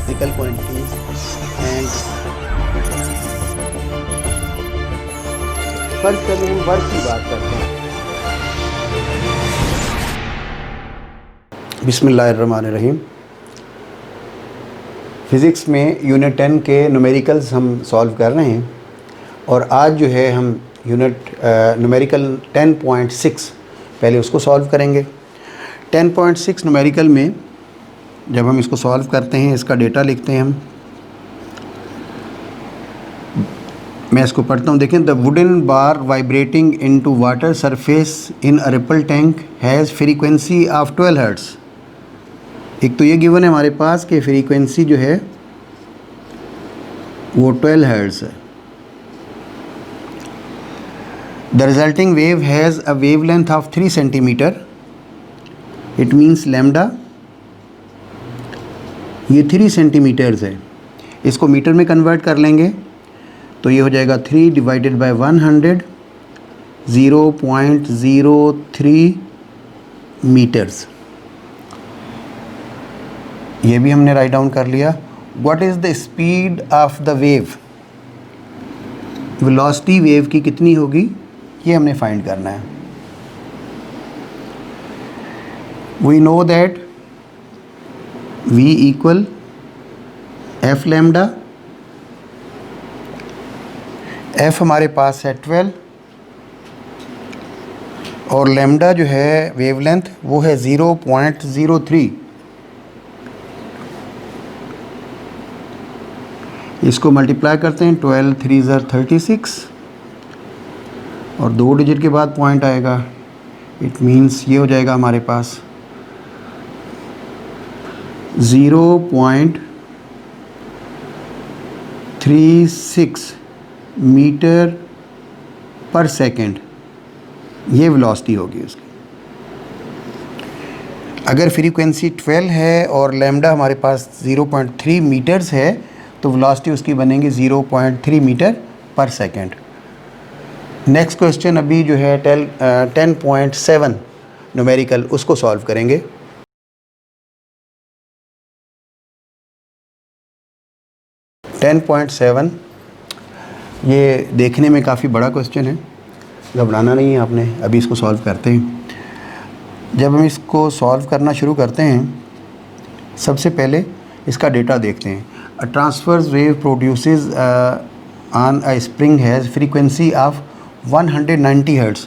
Physical quantities and first चलिए हम work की बात करते हैं। बिस्मिल्लाहिर्रहमानिर्रहीम। फ़िज़िक्स में यूनिट 10 के न्यूमेरिकल्स हम सॉल्व कर रहे हैं और आज जो है हम यूनिट न्यूमेरिकल 10.6 पहले उसको सॉल्व करेंगे। 10.6 न्यूमेरिकल में जब हम इसको सॉल्व करते हैं, इसका डेटा लिखते हैं हम। मैं इसको पढ़ता हूँ, देखें। The wooden bar vibrating into water surface in a ripple tank has frequency of 12 hertz. एक तो ये गिवन है हमारे पास कि फ्रीक्वेंसी जो है वो 12 हर्ट्ज़ है। The resulting wave has a wavelength of 3 centimetre. It means lambda, ये 3 सेंटीमीटर्स है। इसको मीटर में कन्वर्ट कर लेंगे तो ये हो जाएगा 3 डिवाइडेड बाय 100, 0.03 मीटर्स। ये भी हमने राइट डाउन कर लिया। What is the speed of the wave? Velocity wave की कितनी होगी ये हमने फाइंड करना है। We know that v equal F lambda. f हमारे पास है 12 और लैम्डा जो है वेवलेंथ वो है 0.03। इसको मल्टीप्लाई करते हैं, 12 3 36 और 2 डिजिट के बाद पॉइंट आएगा। इट मीन्स ये हो जाएगा हमारे पास 0.36 मीटर पर सेकंड, ये वेलोसिटी होगी उसकी। अगर फ्रीक्वेंसी 12 है और लैम्डा हमारे पास 0.3 मीटर्स है तो वेलोसिटी उसकी बनेगी 0.3 मीटर पर सेकंड। नेक्स्ट क्वेश्चन अभी जो है 10.7 न्यूमेरिकल, उसको सॉल्व करेंगे। 10.7 ये देखने में काफ़ी बड़ा क्वेश्चन है, घबराना नहीं है आपने। अभी इसको सॉल्व करते हैं। जब हम इसको सॉल्व करना शुरू करते हैं, सबसे पहले इसका डेटा देखते हैं। A transverse wave produces on a spring has frequency of 190 hertz.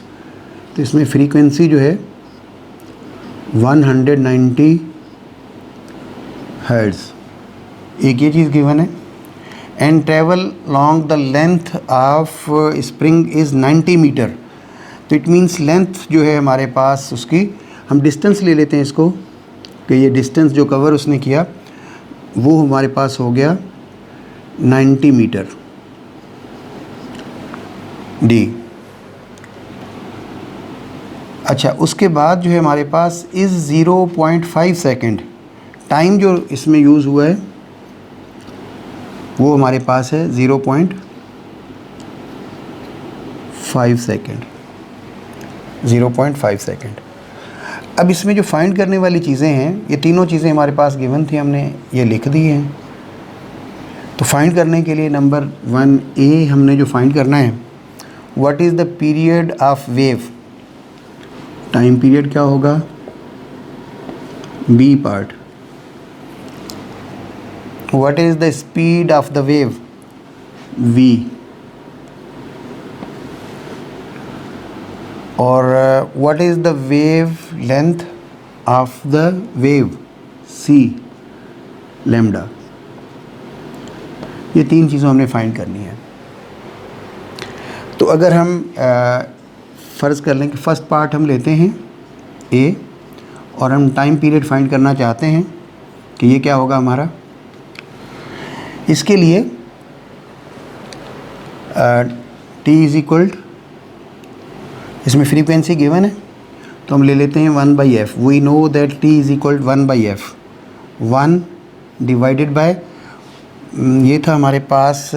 तो इसमें फ्रीक्वेंसी जो है 190 हर्ट्ज़, एक ये चीज़ गिवन है। And travel long the length of spring is 90 metre. तो इट मीन्स लेंथ जो है हमारे पास, उसकी हम डिस्टेंस ले लेते हैं इसको कि ये डिस्टेंस जो कवर उसने किया वो हमारे पास हो गया 90 मीटर डी। अच्छा, उसके बाद जो है हमारे पास इज़ 0.5 सेकेंड। टाइम जो इसमें यूज़ हुआ है वो हमारे पास है 0.5 सेकेंड, 0.5 सेकेंड। अब इसमें जो फाइंड करने वाली चीज़ें हैं, ये तीनों चीज़ें हमारे पास गिवन थी, हमने ये लिख दी हैं। तो फाइंड करने के लिए नंबर 1A हमने जो फाइंड करना है, what is the period of wave. Time period क्या होगा, B part. What is the speed of the wave, v। और what is the wave length of the wave, c lambda. ये तीन चीज़ों हमने फाइंड करनी है। तो अगर हम फ़र्ज़ कर लें कि फ़र्स्ट पार्ट हम लेते हैं a और हम टाइम पीरियड फाइंड करना चाहते हैं कि ये क्या होगा हमारा। इसके लिए t इज़ इक्वल, इसमें फ्रीक्वेंसी गिवन है तो हम ले लेते हैं 1/f। We know that t is equal 1/f। 1 divided by, ये था हमारे पास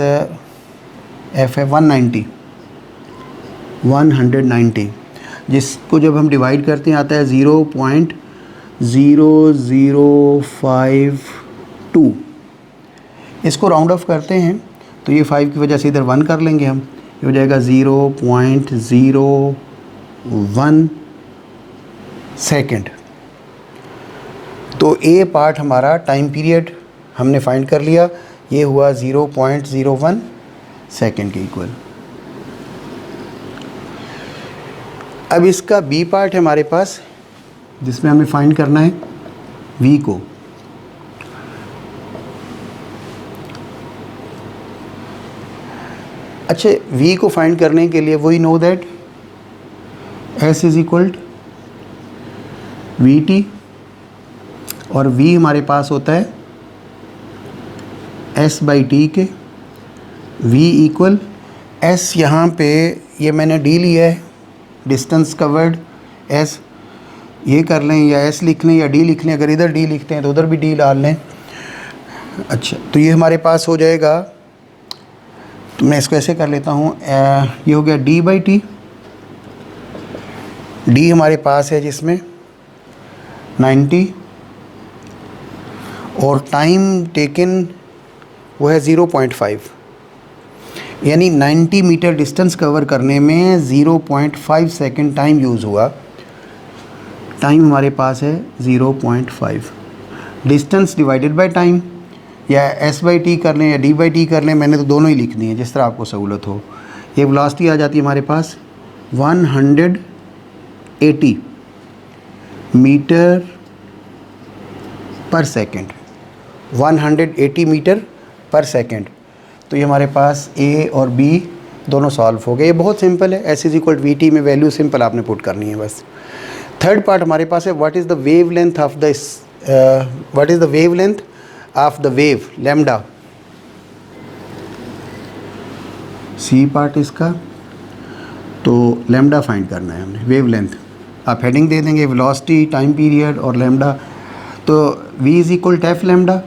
f है 190, जिसको जब हम डिवाइड करते हैं आता है 0.0052। इसको राउंड ऑफ करते हैं तो ये 5 की वजह से इधर 1 कर लेंगे हम, ये हो जाएगा 0.01 सेकेंड। तो ए पार्ट हमारा टाइम पीरियड हमने फाइंड कर लिया, ये हुआ 0.01 सेकेंड के इक्वल। अब इसका बी पार्ट है हमारे पास, जिसमें हमें फाइंड करना है वी को। अच्छा, v को फाइंड करने के लिए वही no that s is equal V T, और v हमारे पास होता है s बाई टी के। v इक्वल s, यहाँ पे ये मैंने d लिया है, डिस्टेंस कवर्ड s, ये कर लें या s लिख लें या d लिख लें, अगर इधर d लिखते हैं तो उधर भी d डाल लें। अच्छा, तो ये हमारे पास हो जाएगा, तो मैं इसको ऐसे कर लेता हूँ, ये हो गया d बाई टी। d हमारे पास है जिसमें 90 और टाइम टेकन वो है 0.5, यानी 90 मीटर डिस्टेंस कवर करने में 0.5 सेकेंड टाइम यूज़ हुआ। टाइम हमारे पास है 0.5, डिस्टेंस डिवाइडेड बाय टाइम, या s बाई टी कर लें या d बाई टी कर लें, मैंने तो दोनों ही लिख दिए जिस तरह आपको सहूलत हो। ये वेलोसिटी आ जाती है हमारे पास 180 मीटर पर सेकेंड, 180 मीटर पर सेकेंड। तो ये हमारे पास a और b दोनों सॉल्व हो गए। ये बहुत सिंपल है, s is equal V T में वैल्यू सिंपल आपने पुट करनी है बस। थर्ड पार्ट हमारे पास है what is the wave length of the what is the wave length of the wave lambda. C part इसका, तो लैम्डा फाइंड करना है हमने, वेव लेंथ। आप हेडिंग दे देंगे वेलोसिटी, टाइम पीरियड और लैम्डा। तो v is equal to F lambda.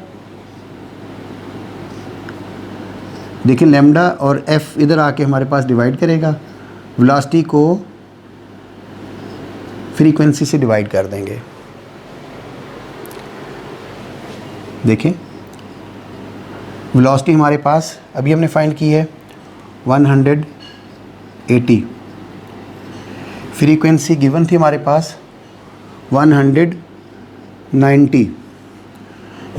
देखिए लैम्डा और f इधर आके हमारे पास डिवाइड करेगा, वेलोसिटी को फ्रीक्वेंसी से डिवाइड कर देंगे। देखें वेलोसिटी हमारे पास अभी हमने फाइंड की है 180, फ्रीक्वेंसी गिवन थी हमारे पास 190,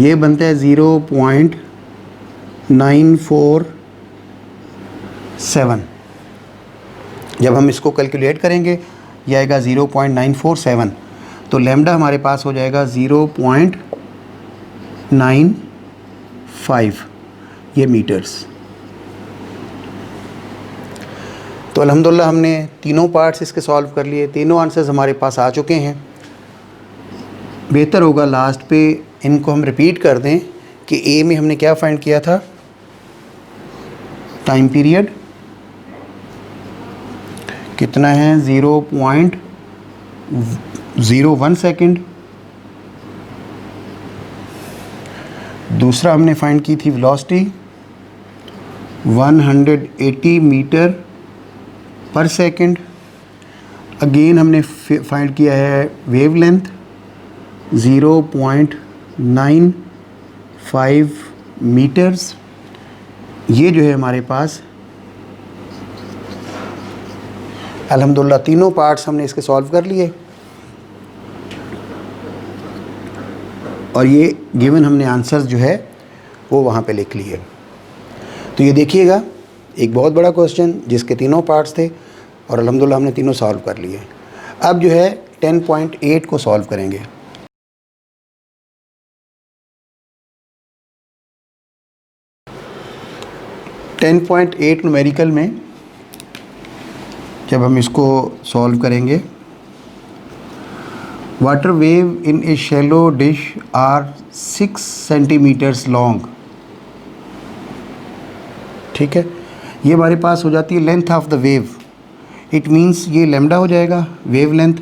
ये बनता है 0.947। जब हम इसको कैलकुलेट करेंगे ये आएगा 0.947, तो लैम्डा हमारे पास हो जाएगा 0.95 ये मीटर्स। तो अल्हम्दुलिल्लाह हमने तीनों पार्ट्स इसके सॉल्व कर लिए, तीनों आंसर्स हमारे पास आ चुके हैं। बेहतर होगा लास्ट पे इनको हम रिपीट कर दें कि ए में हमने क्या फाइंड किया था, टाइम पीरियड कितना है 0.01 सेकेंड। दूसरा हमने फाइंड की थी वेलोसिटी 180 मीटर पर सेकेंड। अगेन हमने फाइंड किया है वेव लेंथ 0.95 मीटर्स। ये जो है हमारे पास अल्हम्दुलिल्लाह तीनों पार्ट्स हमने इसके सॉल्व कर लिए, और ये गिवन हमने आंसर्स जो है वो वहाँ पे लिख लिए। तो ये देखिएगा एक बहुत बड़ा क्वेश्चन जिसके तीनों पार्ट्स थे, और अल्हम्दुलिल्लाह हमने तीनों सॉल्व कर लिए। अब जो है 10.8 को सॉल्व करेंगे। टेन पॉइंट 8 न्यूमेरिकल में जब हम इसको सॉल्व करेंगे, water wave in a shallow dish are 6 centimetres long. ठीक है, ये हमारे पास हो जाती है length of the wave. It means ये लैम्डा हो जाएगा वेव लेंथ,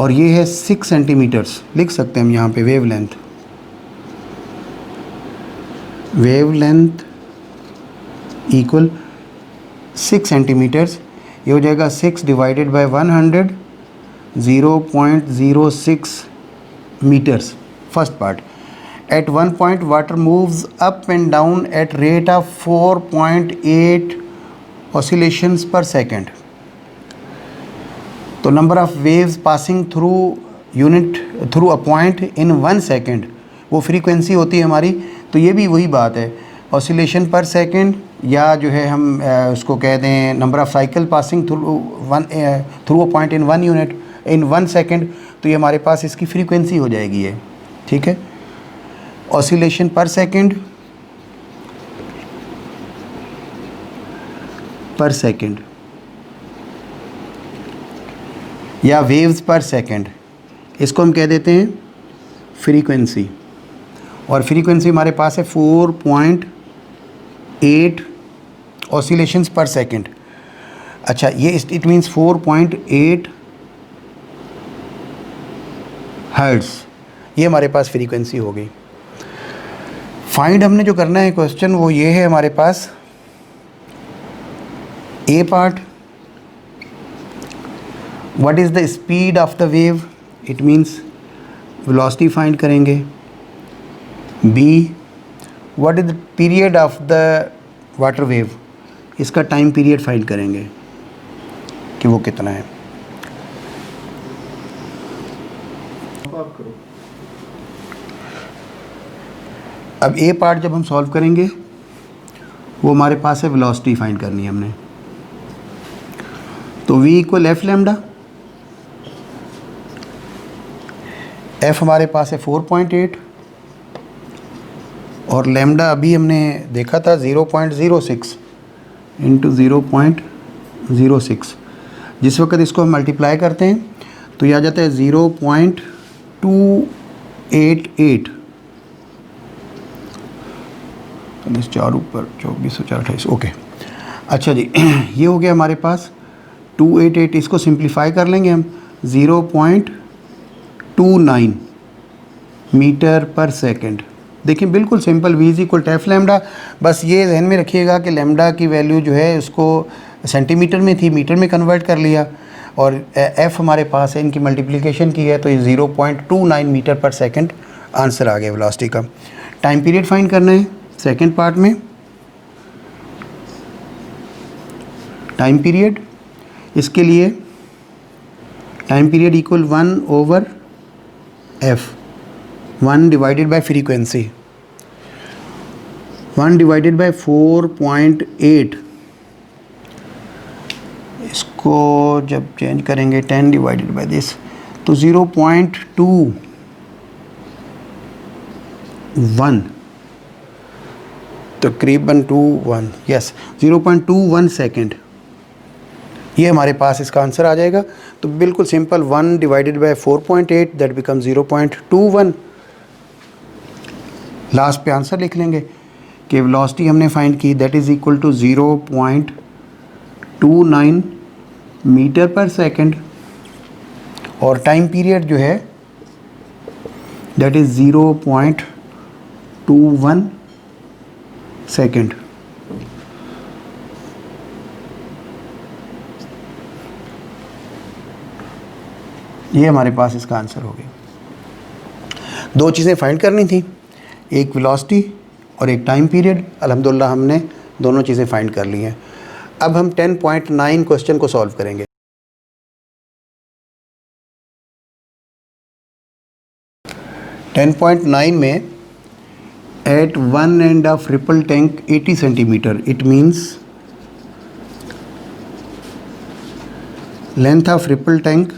और ये है 6 सेंटीमीटर्स। लिख सकते हैं हम यहाँ पे wave length. Wave length equal 6 centimetres. ये हो जाएगा 6 divided by 100, 0.06 metres first part. At one point water moves up and down at rate of 4.8 oscillations पर सेकेंड। तो number of waves passing through unit through a point in 1 second, वो frequency होती है हमारी। तो ये भी वही बात है, ऑसिलेशन पर सेकेंड, या जो है हम उसको कह दें number of cycle passing through a point in 1 unit in 1 second. तो ये हमारे पास इसकी फ्रीक्वेंसी हो जाएगी ये, ठीक है। ऑसिलेशन पर सेकेंड या वेव्स पर सेकेंड, इसको हम कह देते हैं फ्रीक्वेंसी। और फ्रीक्वेंसी हमारे पास है 4.8 ऑसिलेशंस पर सेकेंड। अच्छा, ये इट मीन्स 4.8 हर्ट्ज़, ये हमारे पास फ्रीक्वेंसी हो गई। फाइंड हमने जो करना है क्वेश्चन वो ये है हमारे पास, A part, what is the speed of the wave, it means velocity find करेंगे। B, what is the period of the water wave, इसका टाइम पीरियड फाइंड करेंगे कि वो कितना है। अब ए पार्ट जब हम सॉल्व करेंगे वो हमारे पास है वेलोसिटी फाइंड करनी है हमने। तो v equal F lambda, F हमारे पास है 4.8 और लैम्डा अभी हमने देखा था 0.06 इंटू 0.06। जिस वक्त इसको हम मल्टीप्लाई करते हैं तो ये आ जाता है 0.288। 4 ऊपर 24 4 28, ओके। अच्छा जी, ये हो गया हमारे पास 288। इसको सिंप्लीफाई कर लेंगे हम, 0.29 मीटर पर सेकंड। देखिए बिल्कुल simple, v is equal to F lambda. बस ये जहन में रखिएगा कि लैम्डा की वैल्यू जो है उसको सेंटीमीटर में थी, मीटर में कन्वर्ट कर लिया, और f हमारे पास है, इनकी मल्टीप्लिकेशन की है, तो ये 0.29 मीटर पर सेकंड आंसर आ गया वेलोसिटी का। टाइम पीरियड फाइंड करना है सेकंड पार्ट में। टाइम पीरियड, इसके लिए time period equal 1/f, 1 divided bye frequency, 1 divided by 4.8। इसको जब चेंज करेंगे 10 डिवाइडेड बाय दिस, तो 0.21, तकरीबन 21, यस 0.21 सेकेंड, ये हमारे पास इसका आंसर आ जाएगा। तो बिल्कुल simple, 1 divided by 4.8 that become 0.21। Last पे आंसर लिख लेंगे कि वेलोसिटी हमने फाइंड की, that is equal to 0.29 metre पर सेकंड, और टाइम पीरियड जो है दैट इज़ 0.21 सेकंड। ये हमारे पास इसका आंसर हो गया। 2 चीज़ें फाइंड करनी थी, एक वेलोसिटी और एक टाइम पीरियड। अल्हम्दुलिल्लाह हमने दोनों चीज़ें फाइंड कर ली हैं। अब हम 10.9 क्वेश्चन को सॉल्व करेंगे। 10.9 में at one end of ripple tank 80 centimetre, it means length of ripple tank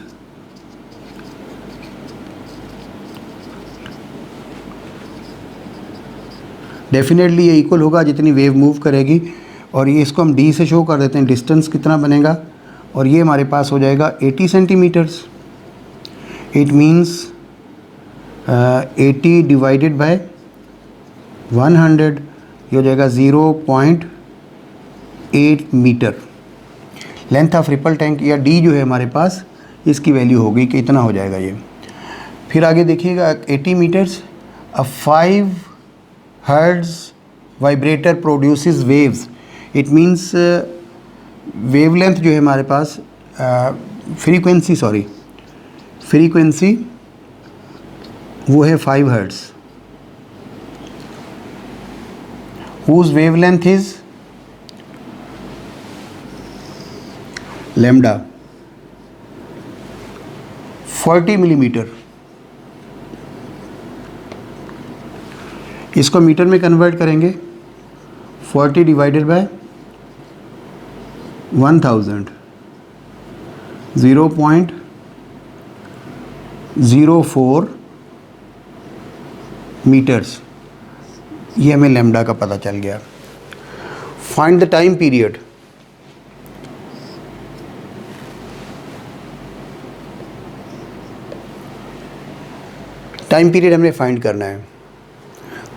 definitely ये इक्वल होगा जितनी वेव मूव करेगी, और ये इसको हम d से शो कर देते हैं, डिस्टेंस कितना बनेगा, और ये हमारे पास हो जाएगा 80 centimetres. It means 80 divided by 100, ये हो जाएगा 0.8 metre. Length of ripple tank या d जो है हमारे पास, इसकी वैल्यू होगी कि इतना हो जाएगा ये। फिर आगे देखिएगा 80 metres, a 5 hertz vibrator produces waves, it means wavelength जो है हमारे पास, फ्रीक्वेंसी वो है 5 hertz. whose wavelength is lambda 40 millimetre. इसको मीटर में कन्वर्ट करेंगे, 40 डिवाइडेड बाय 1000, 0.04 मीटर्स। ये हमें लैम्डा का पता चल गया। Find the time period. Time period हमने फाइंड करना है।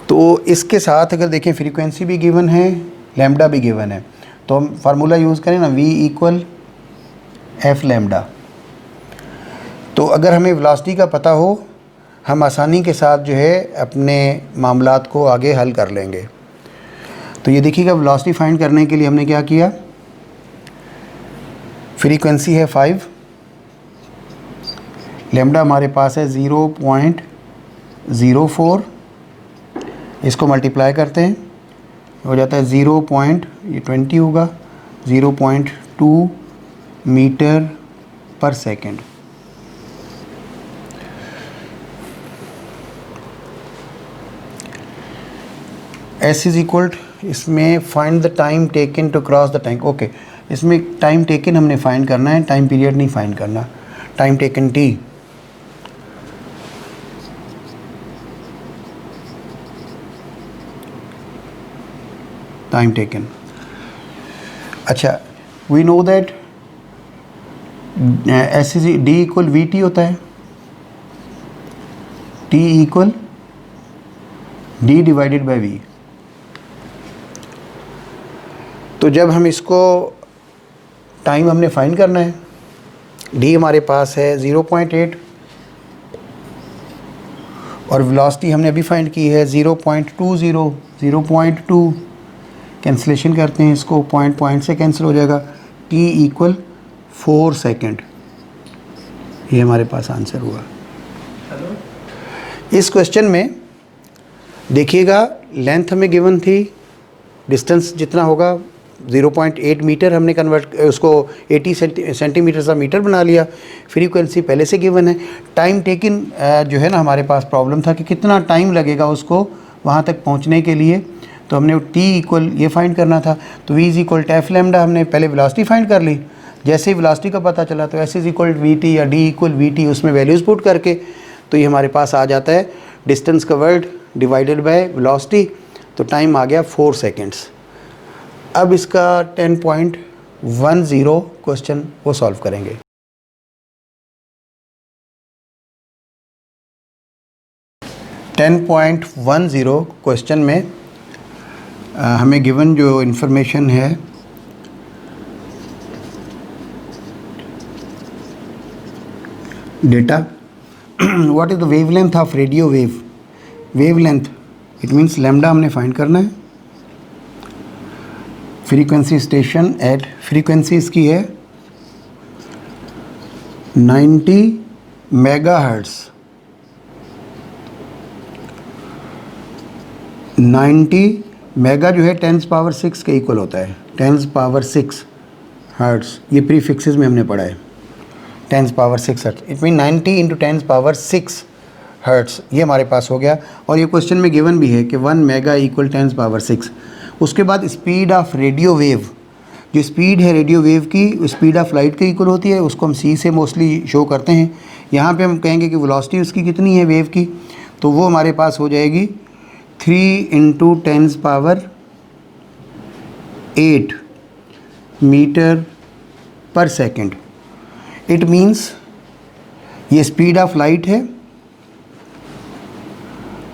तो इसके साथ अगर देखें फ्रीक्वेंसी भी गिवन है, लैम्डा भी गिवन है, तो हम फार्मूला यूज़ करें ना, V इक्वल एफ लैम्डा। तो अगर हमें वेलोसिटी का पता हो, हम आसानी के साथ जो है अपने मामलात को आगे हल कर लेंगे। तो ये देखिएगा, वेलोसिटी फाइंड करने के लिए हमने क्या किया, फ्रीक्वेंसी है 5, लैम्डा हमारे पास है 0.04, इसको मल्टीप्लाई करते हैं, हो जाता है 0.20 होगा, 0.2 मीटर पर सेकेंड। S इज इक्वल, इसमें find the time taken to cross the tank. Okay, इसमें टाइम टेकन हमने फाइंड करना है, टाइम पीरियड नहीं फाइंड करना। Time taken T, time taken. अच्छा, we know that S is D equal VT होता है, T equal D divided by V। तो जब हम इसको टाइम हमने फाइंड करना है, D हमारे पास है 0.8 और वेलोसिटी हमने अभी फाइंड की है 0.20, 0.2 कैंसिलेशन करते हैं, इसको पॉइंट से कैंसिल हो जाएगा, T इक्वल 4 सेकेंड। ये हमारे पास आंसर हुआ। इस क्वेश्चन में देखिएगा, लेंथ हमें गिवन थी, डिस्टेंस जितना होगा 0.8 मीटर, हमने कन्वर्ट उसको 80 सेंटीमीटर सा मीटर बना लिया। फ्रीक्वेंसी पहले से गिवन है। टाइम टेकन जो है ना, हमारे पास प्रॉब्लम था कि कितना टाइम लगेगा उसको वहाँ तक पहुँचने के लिए, तो हमने T इक्वल ये फाइंड करना था। तो V is equal to F lambda, हमने पहले वेलोसिटी फाइंड कर ली। जैसे ही वेलोसिटी का पता चला तो S इज इक्वल VT या D इक्वल VT, उसमें वैल्यूज़ पुट करके तो ये हमारे पास आ जाता है distance covered divided by velocity. तो टाइम आ गया 4 सेकेंड्स। अब इसका 10.10 क्वेश्चन वो सॉल्व करेंगे। क्वेश्चन में हमें गिवन जो इन्फॉर्मेशन है, data, what is the wavelength of radio wave. Wavelength it means lambda हमने फाइंड करना है। फ्रीक्वेंसी स्टेशन एट, फ्रीक्वेंसी इसकी है 90 मेगाहर्ट्ज़, 90 मेगा जो है 10⁻⁶ के इक्वल होता है, 10⁻⁶ हर्ट्ज़। ये प्रीफिक्सेस में हमने पढ़ा है, 10⁻⁶ hertz, it mean 90 into 10⁻⁶ hertz. ये हमारे पास हो गया। और ये क्वेश्चन में गिवन भी है कि 1 मेगा इक्वल 10⁻⁶। उसके बाद स्पीड ऑफ रेडियो वेव, जो स्पीड है रेडियो वेव की, स्पीड ऑफ लाइट के इक्वल होती है, उसको हम C से मोस्टली शो करते हैं। यहाँ पे हम कहेंगे कि वेलोसिटी उसकी कितनी है वेव की, तो वो हमारे पास हो जाएगी 3 इंटू 10⁸ मीटर पर सेकेंड। इट मीन्स ये स्पीड ऑफ लाइट है,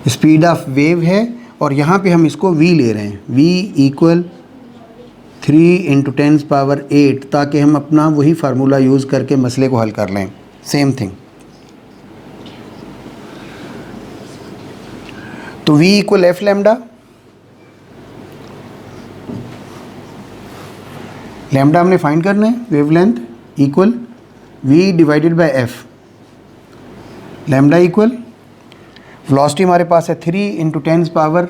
स्पीड ऑफ वेव है, और यहाँ पे हम इसको v ले रहे हैं, v इक्वल 3 इंटू 10⁸, ताकि हम अपना वही फार्मूला यूज़ करके मसले को हल कर लें। Same thing. तो v equal F lambda, lambda हमने फाइंड करना है, wavelength equal v divided by F. Lambda equal velocity हमारे पास है 3 इंटू 10⁻⁸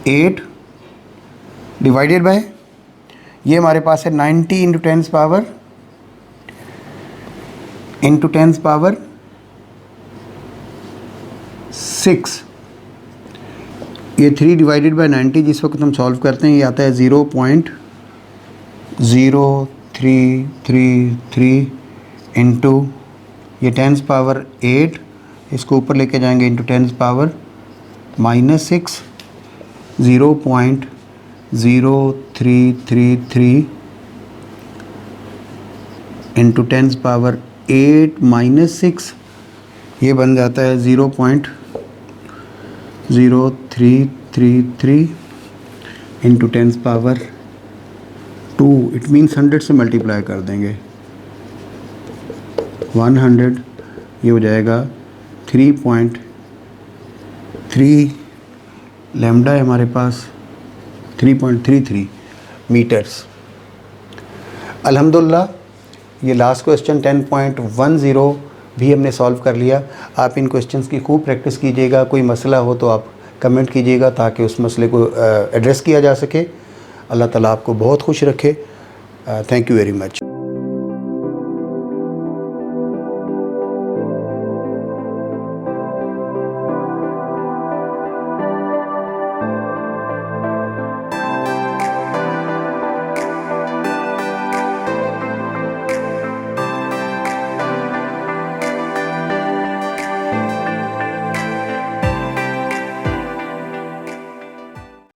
8 डिवाइडेड बाय, ये हमारे पास है 90 इंटू 10 पावर 6। ये 3 डिवाइडेड बाय 90 जिस वक्त हम सॉल्व करते हैं ये आता है 0.0333 इंटू ये 10 पावर 8, इसको ऊपर लेके जाएंगे इंटू 10 पावर -6, 0.0333 इंटू 10 पावर 8 -6, ये बन जाता है 0.0333 इंटू 10 पावर 2। इट मीन्स 100 से मल्टीप्लाई कर देंगे 100, ये हो जाएगा 3.3 लैम्डा है हमारे पास 3.33 मीटर्स। अल्हम्दुलिल्लाह ये लास्ट क्वेश्चन 10.10 भी हमने सॉल्व कर लिया। आप इन क्वेश्चंस की खूब प्रैक्टिस कीजिएगा, कोई मसला हो तो आप कमेंट कीजिएगा ताकि उस मसले को एड्रेस किया जा सके। अल्लाह ताला आपको बहुत खुश रखे। Thank you very much.